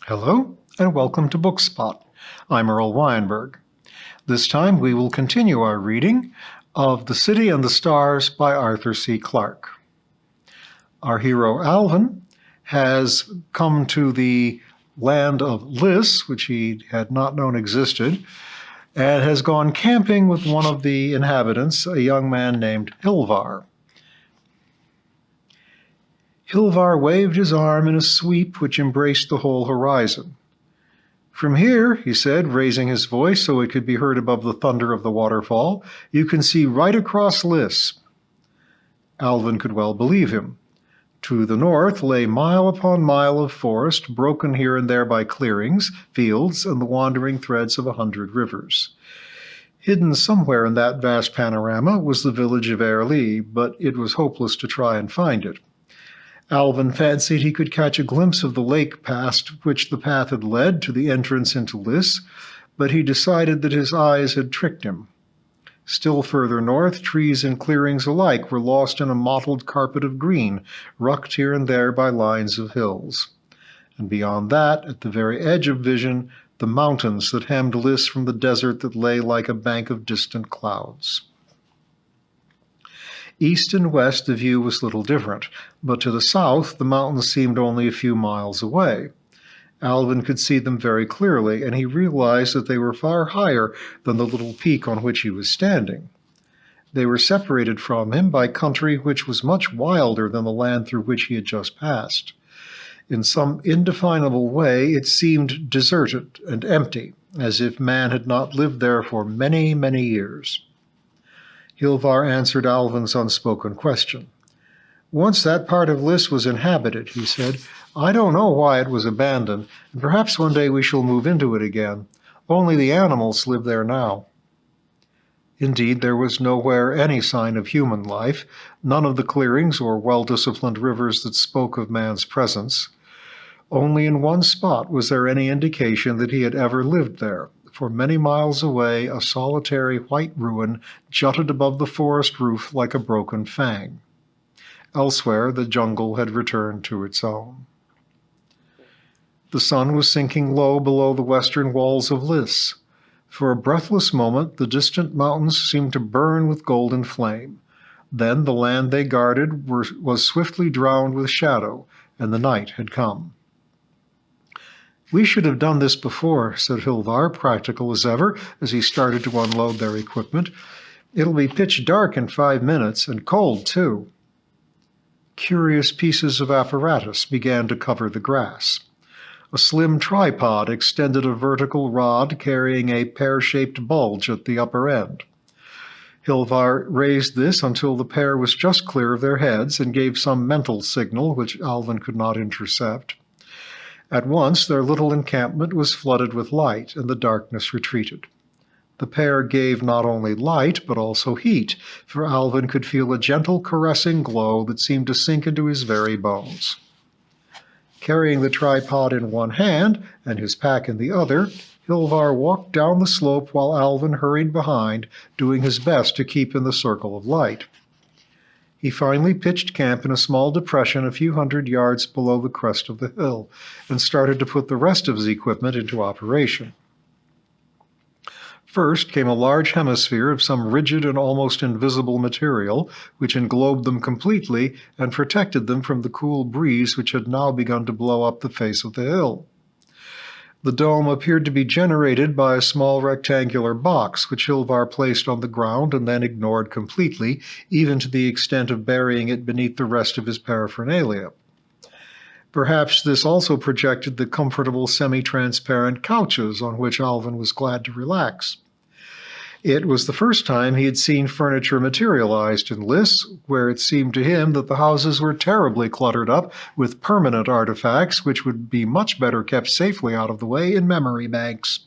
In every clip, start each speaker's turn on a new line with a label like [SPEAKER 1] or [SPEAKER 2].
[SPEAKER 1] Hello, and welcome to Bookspot. I'm Earl Weinberg. This time we will continue our reading of The City and the Stars by Arthur C. Clarke. Our hero Alvin has come to the land of Lys, which he had not known existed, and has gone camping with one of the inhabitants, a young man named Hilvar. Hilvar waved his arm in a sweep which embraced the whole horizon. "From here," he said, raising his voice so it could be heard above the thunder of the waterfall, "you can see right across Lys." Alvin could well believe him. To the north lay mile upon mile of forest, broken here and there by clearings, fields, and the wandering threads of 100 rivers. Hidden somewhere in that vast panorama was the village of Airlie, but it was hopeless to try and find it. Alvin fancied he could catch a glimpse of the lake past which the path had led to the entrance into Lys, but he decided that his eyes had tricked him. Still further north, trees and clearings alike were lost in a mottled carpet of green, rucked here and there by lines of hills. And beyond that, at the very edge of vision, the mountains that hemmed Lys from the desert that lay like a bank of distant clouds. East and west the view was little different, but to the south the mountains seemed only a few miles away. Alvin could see them very clearly, and he realized that they were far higher than the little peak on which he was standing. They were separated from him by country which was much wilder than the land through which he had just passed. In some indefinable way it seemed deserted and empty, as if man had not lived there for many, many years. Hilvar answered Alvin's unspoken question. "Once that part of Lys was inhabited," he said. "I don't know why it was abandoned, and perhaps one day we shall move into it again. Only the animals live there now." Indeed, there was nowhere any sign of human life, none of the clearings or well-disciplined rivers that spoke of man's presence. Only in one spot was there any indication that he had ever lived there. For many miles away, a solitary white ruin jutted above the forest roof like a broken fang. Elsewhere, the jungle had returned to its own. The sun was sinking low below the western walls of Lys. For a breathless moment, the distant mountains seemed to burn with golden flame. Then the land they guarded was swiftly drowned with shadow, and the night had come. "We should have done this before," said Hilvar, practical as ever, as he started to unload their equipment. "It'll be pitch dark in 5 minutes, and cold, too." Curious pieces of apparatus began to cover the grass. A slim tripod extended a vertical rod carrying a pear-shaped bulge at the upper end. Hilvar raised this until the pair was just clear of their heads and gave some mental signal which Alvin could not intercept. At once their little encampment was flooded with light, and the darkness retreated. The pair gave not only light, but also heat, for Alvin could feel a gentle caressing glow that seemed to sink into his very bones. Carrying the tripod in one hand and his pack in the other, Hilvar walked down the slope while Alvin hurried behind, doing his best to keep in the circle of light. He finally pitched camp in a small depression a few hundred yards below the crest of the hill and started to put the rest of his equipment into operation. First came a large hemisphere of some rigid and almost invisible material, which englobed them completely and protected them from the cool breeze which had now begun to blow up the face of the hill. The dome appeared to be generated by a small rectangular box, which Hilvar placed on the ground and then ignored completely, even to the extent of burying it beneath the rest of his paraphernalia. Perhaps this also projected the comfortable semi-transparent couches on which Alvin was glad to relax. It was the first time he had seen furniture materialized in Lys, where it seemed to him that the houses were terribly cluttered up with permanent artifacts which would be much better kept safely out of the way in memory banks.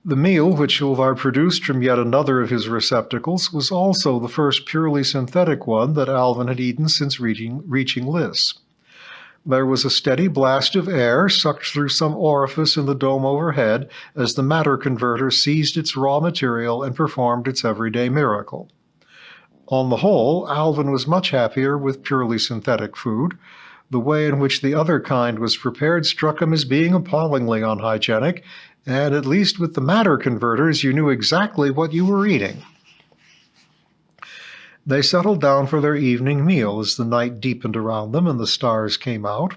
[SPEAKER 1] The meal which Hilvar produced from yet another of his receptacles was also the first purely synthetic one that Alvin had eaten since reaching Lys. There was a steady blast of air sucked through some orifice in the dome overhead as the matter converter seized its raw material and performed its everyday miracle. On the whole, Alvin was much happier with purely synthetic food, The way in which the other kind was prepared struck him as being appallingly unhygienic, and at least with the matter converters, you knew exactly what you were eating. They settled down for their evening meal as the night deepened around them and the stars came out.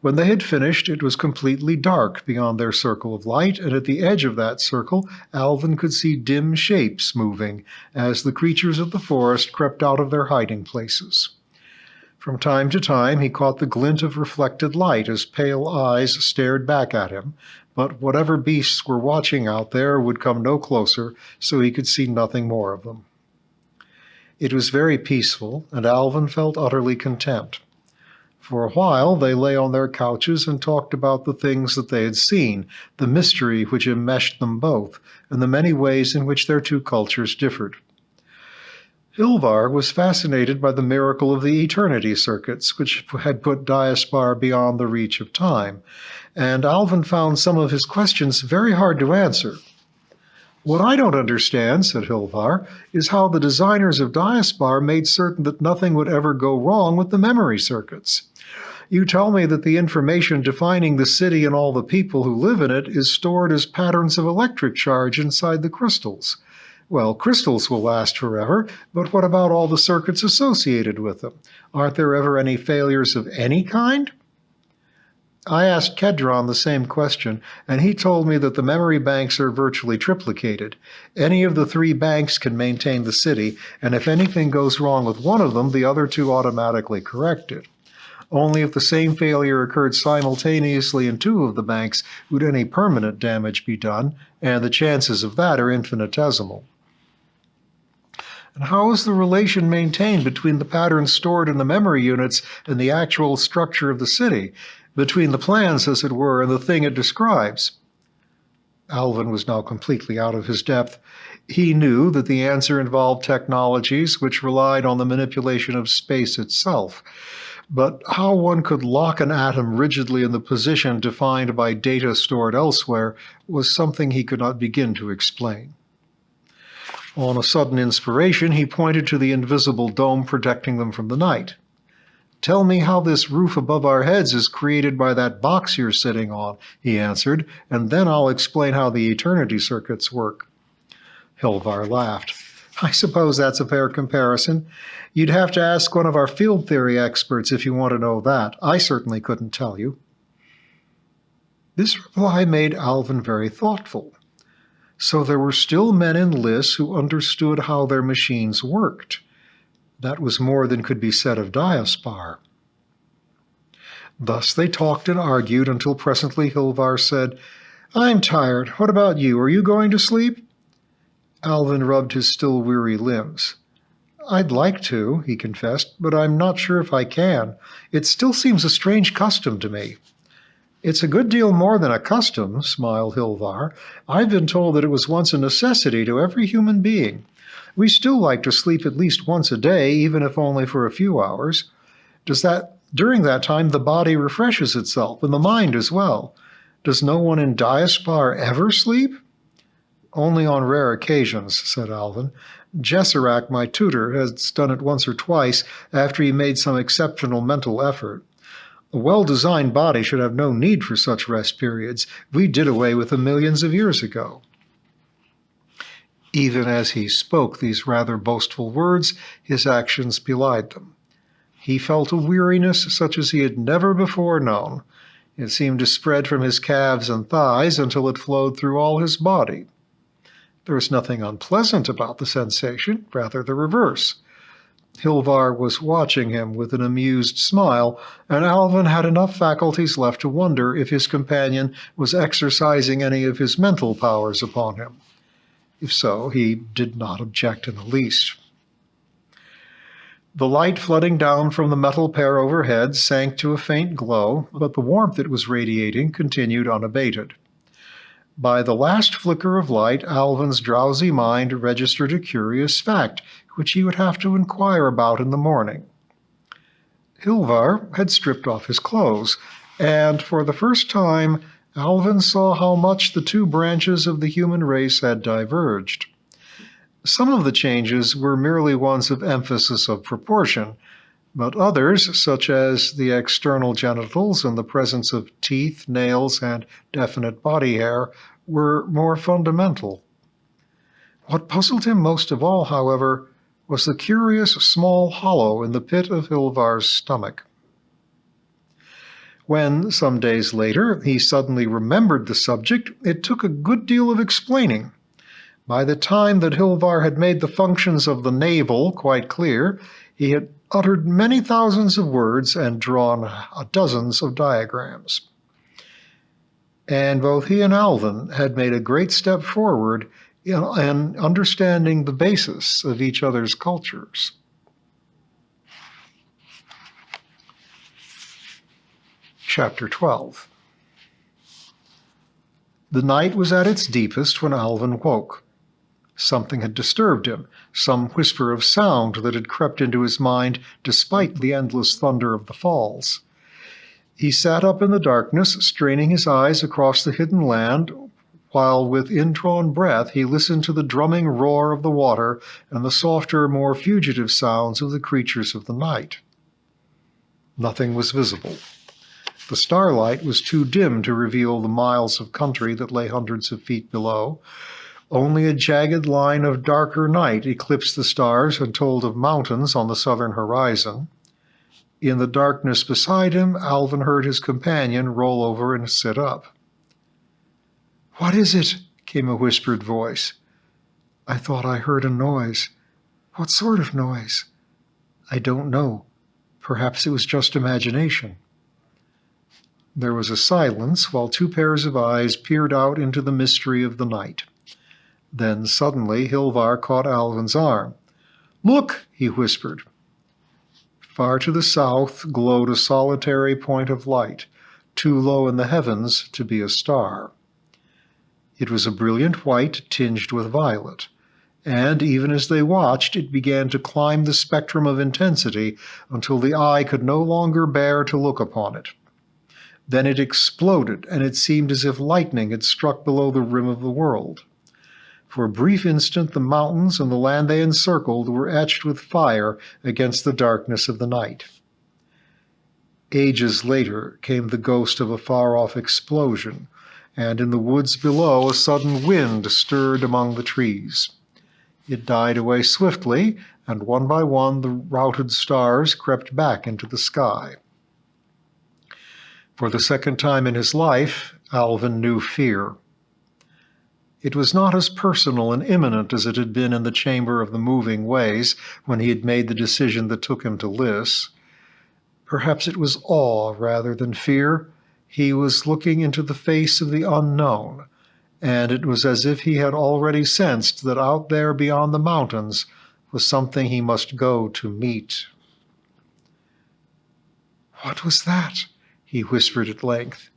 [SPEAKER 1] When they had finished, it was completely dark beyond their circle of light, and at the edge of that circle, Alvin could see dim shapes moving as the creatures of the forest crept out of their hiding places. From time to time, he caught the glint of reflected light as pale eyes stared back at him, but whatever beasts were watching out there would come no closer, so he could see nothing more of them. It was very peaceful, and Alvin felt utterly content. For a while they lay on their couches and talked about the things that they had seen, the mystery which enmeshed them both, and the many ways in which their two cultures differed. Hilvar was fascinated by the miracle of the eternity circuits, which had put Diaspar beyond the reach of time, and Alvin found some of his questions very hard to answer. "What I don't understand," said Hilvar, "is how the designers of Diaspar made certain that nothing would ever go wrong with the memory circuits. You tell me that the information defining the city and all the people who live in it is stored as patterns of electric charge inside the crystals. Well, crystals will last forever, but what about all the circuits associated with them? Aren't there ever any failures of any kind?" I asked Kedron the same question, and he told me that the memory banks are virtually triplicated. Any of the 3 banks can maintain the city, and if anything goes wrong with one of them, the other 2 automatically correct it. Only if the same failure occurred simultaneously in 2 of the banks would any permanent damage be done, and the chances of that are infinitesimal. And how is the relation maintained between the patterns stored in the memory units and the actual structure of the city, between the plans, as it were, and the thing it describes? Alvin was now completely out of his depth. He knew that the answer involved technologies which relied on the manipulation of space itself. But how one could lock an atom rigidly in the position defined by data stored elsewhere was something he could not begin to explain. On a sudden inspiration, he pointed to the invisible dome protecting them from the night. "Tell me how this roof above our heads is created by that box you're sitting on," he answered, "and then I'll explain how the eternity circuits work." Hilvar laughed. "I suppose that's a fair comparison. You'd have to ask one of our field theory experts if you want to know that. I certainly couldn't tell you." This reply made Alvin very thoughtful. So there were still men in Lys who understood how their machines worked. That was more than could be said of Diaspar. Thus they talked and argued until presently Hilvar said, "I'm tired. What about you? Are you going to sleep?" Alvin rubbed his still weary limbs. "I'd like to," he confessed, "but I'm not sure if I can. It still seems a strange custom to me." "It's a good deal more than a custom," smiled Hilvar. "I've been told that it was once a necessity to every human being. We still like to sleep at least once a day, even if only for a few hours. During that time, the body refreshes itself, and the mind as well. Does no one in Diaspar ever sleep?" "Only on rare occasions," said Alvin. "Jessarak, my tutor, has done it once or twice after he made some exceptional mental effort. A well-designed body should have no need for such rest periods. We did away with them millions of years ago." Even as he spoke these rather boastful words, his actions belied them. He felt a weariness such as he had never before known. It seemed to spread from his calves and thighs until it flowed through all his body. There was nothing unpleasant about the sensation, rather the reverse. Hilvar was watching him with an amused smile, and Alvin had enough faculties left to wonder if his companion was exercising any of his mental powers upon him. If so, he did not object in the least. The light flooding down from the metal pair overhead sank to a faint glow, but the warmth it was radiating continued unabated. By the last flicker of light, Alvin's drowsy mind registered a curious fact, which he would have to inquire about in the morning. Hilvar had stripped off his clothes, and for the first time, Alvin saw how much the 2 branches of the human race had diverged. Some of the changes were merely ones of emphasis of proportion. But others, such as the external genitals and the presence of teeth, nails, and definite body hair, were more fundamental. What puzzled him most of all, however, was the curious small hollow in the pit of Hilvar's stomach. When, some days later, he suddenly remembered the subject, it took a good deal of explaining. By the time that Hilvar had made the functions of the navel quite clear, he had uttered many thousands of words and drawn dozens of diagrams. And both he and Alvin had made a great step forward in understanding the basis of each other's cultures. Chapter 12. The night was at its deepest when Alvin woke. Something had disturbed him, some whisper of sound that had crept into his mind despite the endless thunder of the falls. He sat up in the darkness, straining his eyes across the hidden land, while with indrawn breath he listened to the drumming roar of the water and the softer, more fugitive sounds of the creatures of the night. Nothing was visible. The starlight was too dim to reveal the miles of country that lay hundreds of feet below. Only a jagged line of darker night eclipsed the stars and told of mountains on the southern horizon. In the darkness beside him, Alvin heard his companion roll over and sit up. "What is it?" came a whispered voice. "I thought I heard a noise." "What sort of noise?" "I don't know. Perhaps it was just imagination." There was a silence while two pairs of eyes peered out into the mystery of the night. Then suddenly Hilvar caught Alvin's arm. "Look," he whispered. Far to the south glowed a solitary point of light, too low in the heavens to be a star. It was a brilliant white tinged with violet, and even as they watched, it began to climb the spectrum of intensity until the eye could no longer bear to look upon it. Then it exploded, and it seemed as if lightning had struck below the rim of the world. For a brief instant, the mountains and the land they encircled were etched with fire against the darkness of the night. Ages later came the ghost of a far-off explosion, and in the woods below a sudden wind stirred among the trees. It died away swiftly, and one by one the routed stars crept back into the sky. For the second time in his life, Alvin knew fear. It was not as personal and imminent as it had been in the chamber of the moving ways when he had made the decision that took him to Lys. Perhaps it was awe rather than fear. He was looking into the face of the unknown, and it was as if he had already sensed that out there beyond the mountains was something he must go to meet. "What was that?" he whispered at length.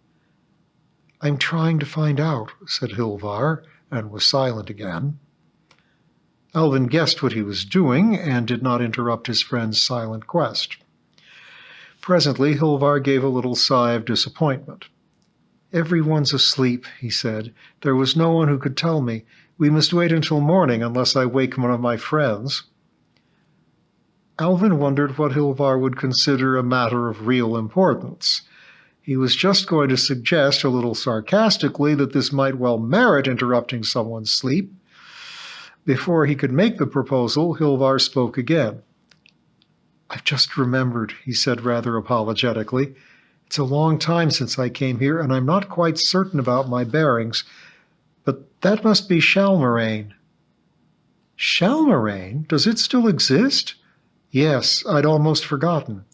[SPEAKER 1] "I'm trying to find out," said Hilvar, and was silent again. Alvin guessed what he was doing and did not interrupt his friend's silent quest. Presently Hilvar gave a little sigh of disappointment. "Everyone's asleep," he said. "There was no one who could tell me. We must wait until morning unless I wake one of my friends." Alvin wondered what Hilvar would consider a matter of real importance. He was just going to suggest, a little sarcastically, that this might well merit interrupting someone's sleep. Before he could make the proposal, Hilvar spoke again. "I've just remembered," he said rather apologetically. "It's a long time since I came here, and I'm not quite certain about my bearings. But that must be Shalmirane." "Shalmirane? Does it still exist?" "Yes, I'd almost forgotten.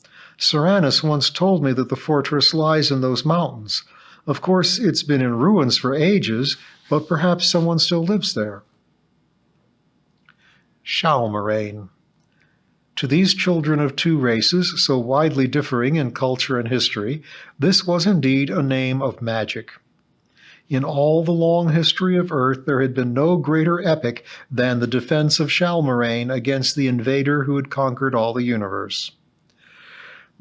[SPEAKER 1] Seranus once told me that the fortress lies in those mountains. Of course, it's been in ruins for ages, but perhaps someone still lives there." Shalmirane. To these children of two races, so widely differing in culture and history, this was indeed a name of magic. In all the long history of Earth, there had been no greater epic than the defense of Shalmirane against the invader who had conquered all the universe.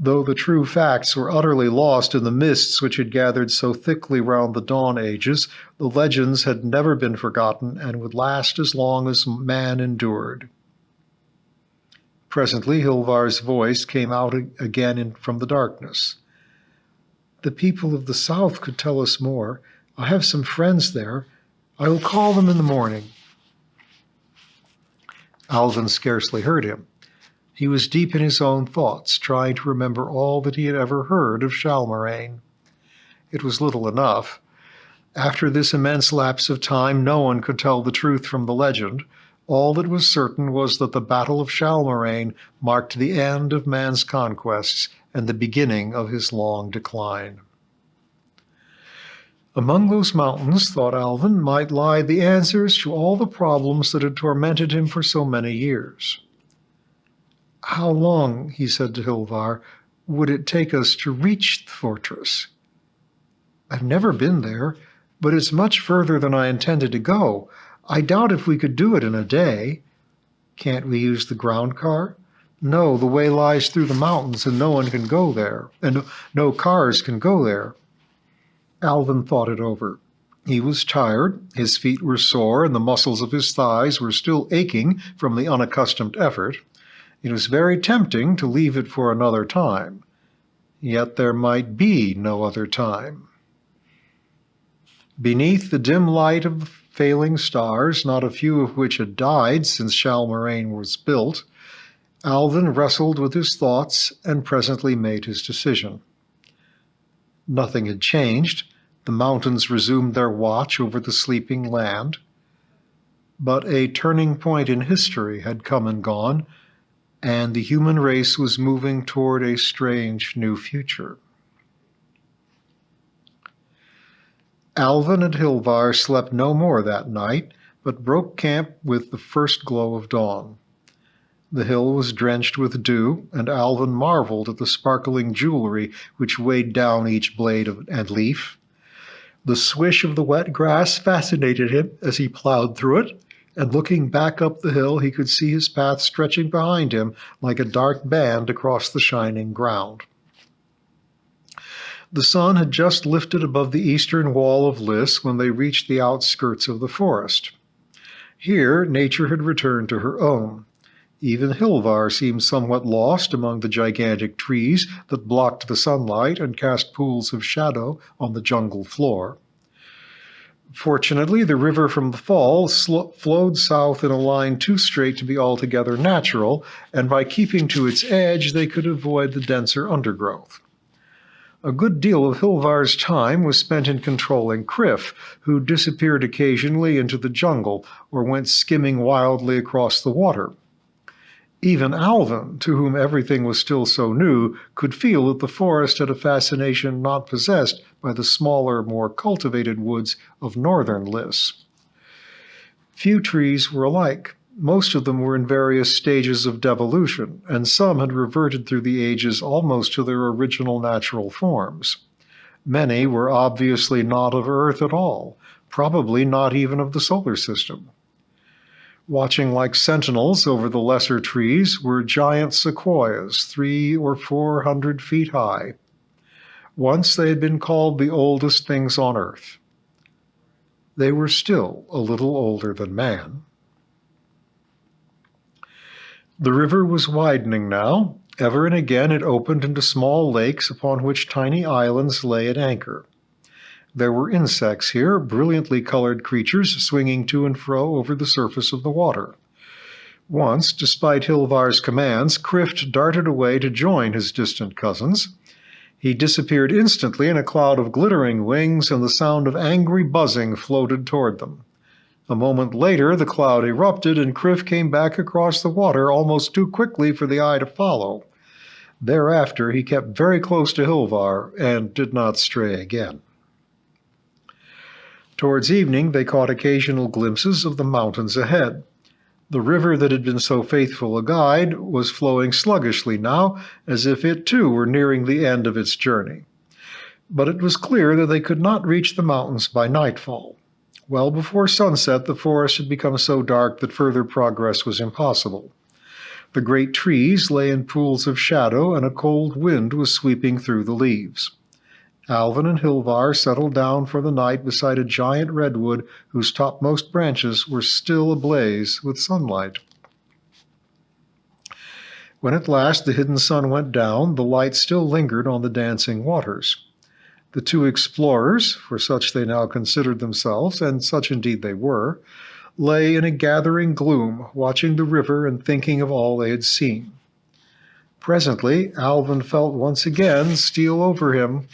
[SPEAKER 1] Though the true facts were utterly lost in the mists which had gathered so thickly round the Dawn Ages, the legends had never been forgotten and would last as long as man endured. Presently, Hilvar's voice came out again from the darkness. "The people of the south could tell us more. I have some friends there. I will call them in the morning." Alvin scarcely heard him. He was deep in his own thoughts, trying to remember all that he had ever heard of Shalmirane. It was little enough. After this immense lapse of time, no one could tell the truth from the legend. All that was certain was that the Battle of Shalmirane marked the end of man's conquests and the beginning of his long decline. Among those mountains, thought Alvin, might lie the answers to all the problems that had tormented him for so many years. "How long," he said to Hilvar, "would it take us to reach the fortress? I've never been there, but it's much further than I intended to go. I doubt if we could do it in a day. Can't we use the ground car? No, the way lies through the mountains and no one can go there, and no cars can go there." Alvin thought it over. He was tired, his feet were sore, and the muscles of his thighs were still aching from the unaccustomed effort. It was very tempting to leave it for another time. Yet there might be no other time. Beneath the dim light of the failing stars, not a few of which had died since Shalmirane was built, Alvin wrestled with his thoughts and presently made his decision. Nothing had changed. The mountains resumed their watch over the sleeping land. But a turning point in history had come and gone, and the human race was moving toward a strange new future. Alvin and Hilvar slept no more that night, but broke camp with the first glow of dawn. The hill was drenched with dew, and Alvin marveled at the sparkling jewelry which weighed down each blade and leaf. The swish of the wet grass fascinated him as he plowed through it, and looking back up the hill, he could see his path stretching behind him like a dark band across the shining ground. The sun had just lifted above the eastern wall of Lys when they reached the outskirts of the forest. Here, nature had returned to her own. Even Hilvar seemed somewhat lost among the gigantic trees that blocked the sunlight and cast pools of shadow on the jungle floor. Fortunately, the river from the falls flowed south in a line too straight to be altogether natural, and by keeping to its edge, they could avoid the denser undergrowth. A good deal of Hilvar's time was spent in controlling Criff, who disappeared occasionally into the jungle or went skimming wildly across the water. Even Alvin, to whom everything was still so new, could feel that the forest had a fascination not possessed by the smaller, more cultivated woods of northern Lys. Few trees were alike. Most of them were in various stages of devolution, and some had reverted through the ages almost to their original natural forms. Many were obviously not of Earth at all, probably not even of the solar system. Watching like sentinels over the lesser trees were giant sequoias, 300 or 400 feet high. Once they had been called the oldest things on Earth. They were still a little older than man. The river was widening now. Ever and again it opened into small lakes upon which tiny islands lay at anchor. There were insects here, brilliantly colored creatures swinging to and fro over the surface of the water. Once, despite Hilvar's commands, Criff darted away to join his distant cousins. He disappeared instantly in a cloud of glittering wings, and the sound of angry buzzing floated toward them. A moment later, the cloud erupted, and Criff came back across the water almost too quickly for the eye to follow. Thereafter, he kept very close to Hilvar and did not stray again. Towards evening, they caught occasional glimpses of the mountains ahead. The river that had been so faithful a guide was flowing sluggishly now, as if it too were nearing the end of its journey. But it was clear that they could not reach the mountains by nightfall. Well before sunset, the forest had become so dark that further progress was impossible. The great trees lay in pools of shadow, and a cold wind was sweeping through the leaves. Alvin and Hilvar settled down for the night beside a giant redwood whose topmost branches were still ablaze with sunlight. When at last the hidden sun went down, the light still lingered on the dancing waters. The two explorers, for such they now considered themselves, and such indeed they were, lay in a gathering gloom, watching the river and thinking of all they had seen. Presently, Alvin felt once again steal over him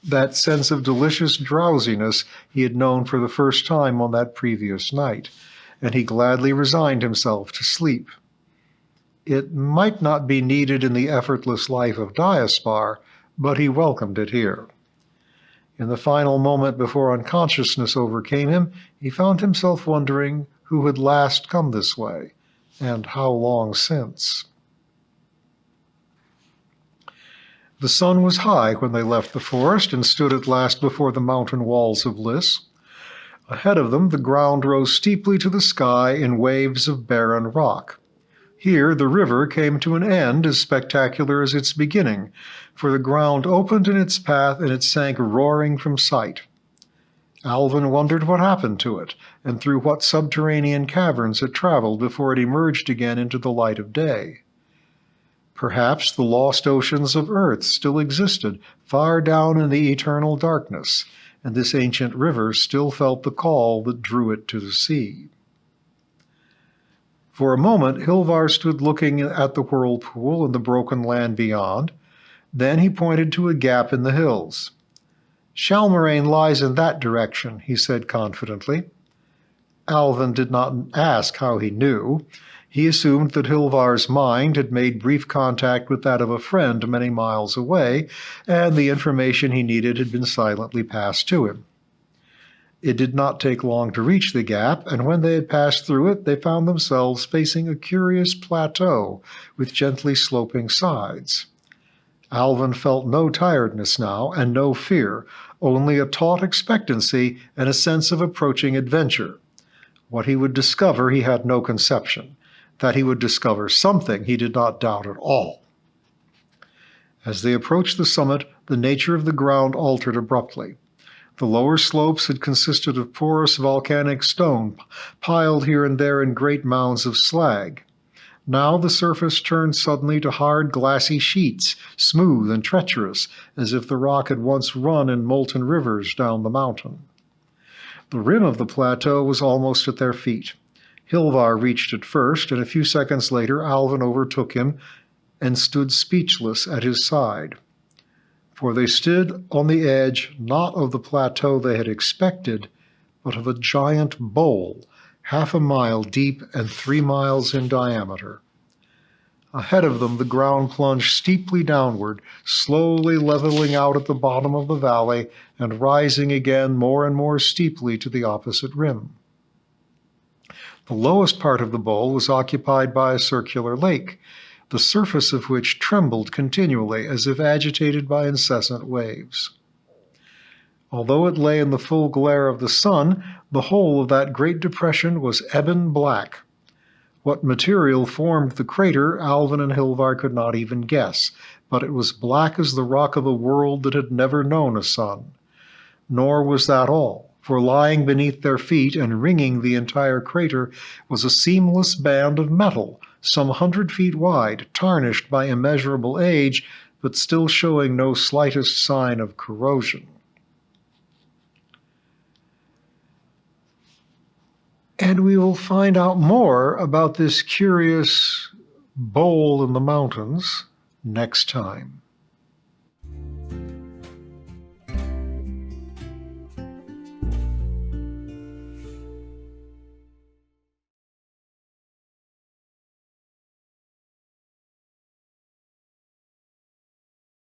[SPEAKER 1] that sense of delicious drowsiness he had known for the first time on that previous night, and he gladly resigned himself to sleep. It might not be needed in the effortless life of Diaspar, but he welcomed it here. In the final moment before unconsciousness overcame him, he found himself wondering who had last come this way, and how long since. The sun was high when they left the forest and stood at last before the mountain walls of Lys. Ahead of them, the ground rose steeply to the sky in waves of barren rock. Here the river came to an end as spectacular as its beginning, for the ground opened in its path and it sank roaring from sight. Alvin wondered what happened to it, and through what subterranean caverns it traveled before it emerged again into the light of day. Perhaps the lost oceans of earth still existed far down in the eternal darkness, and this ancient river still felt the call that drew it to the sea. For a moment, Hilvar stood looking at the whirlpool and the broken land beyond. Then he pointed to a gap in the hills. "Shalmirane lies in that direction," he said confidently. Alvin did not ask how he knew. He assumed that Hilvar's mind had made brief contact with that of a friend many miles away, and the information he needed had been silently passed to him. It did not take long to reach the gap, and when they had passed through it, they found themselves facing a curious plateau with gently sloping sides. Alvin felt no tiredness now, and no fear, only a taut expectancy and a sense of approaching adventure. What he would discover he had no conception. That he would discover something he did not doubt at all. As they approached the summit, the nature of the ground altered abruptly. The lower slopes had consisted of porous volcanic stone, piled here and there in great mounds of slag. Now the surface turned suddenly to hard glassy sheets, smooth and treacherous, as if the rock had once run in molten rivers down the mountain. The rim of the plateau was almost at their feet. Hilvar reached it first, and a few seconds later Alvin overtook him and stood speechless at his side. For they stood on the edge not of the plateau they had expected, but of a giant bowl, 1/2 mile deep and 3 miles in diameter. Ahead of them the ground plunged steeply downward, slowly leveling out at the bottom of the valley and rising again more and more steeply to the opposite rim. The lowest part of the bowl was occupied by a circular lake, the surface of which trembled continually as if agitated by incessant waves. Although it lay in the full glare of the sun, the whole of that great depression was ebon black. What material formed the crater, Alvin and Hilvar could not even guess, but it was black as the rock of a world that had never known a sun. Nor was that all, for lying beneath their feet and ringing the entire crater was a seamless band of metal, some 100 feet wide, tarnished by immeasurable age, but still showing no slightest sign of corrosion. And we will find out more about this curious bowl in the mountains next time.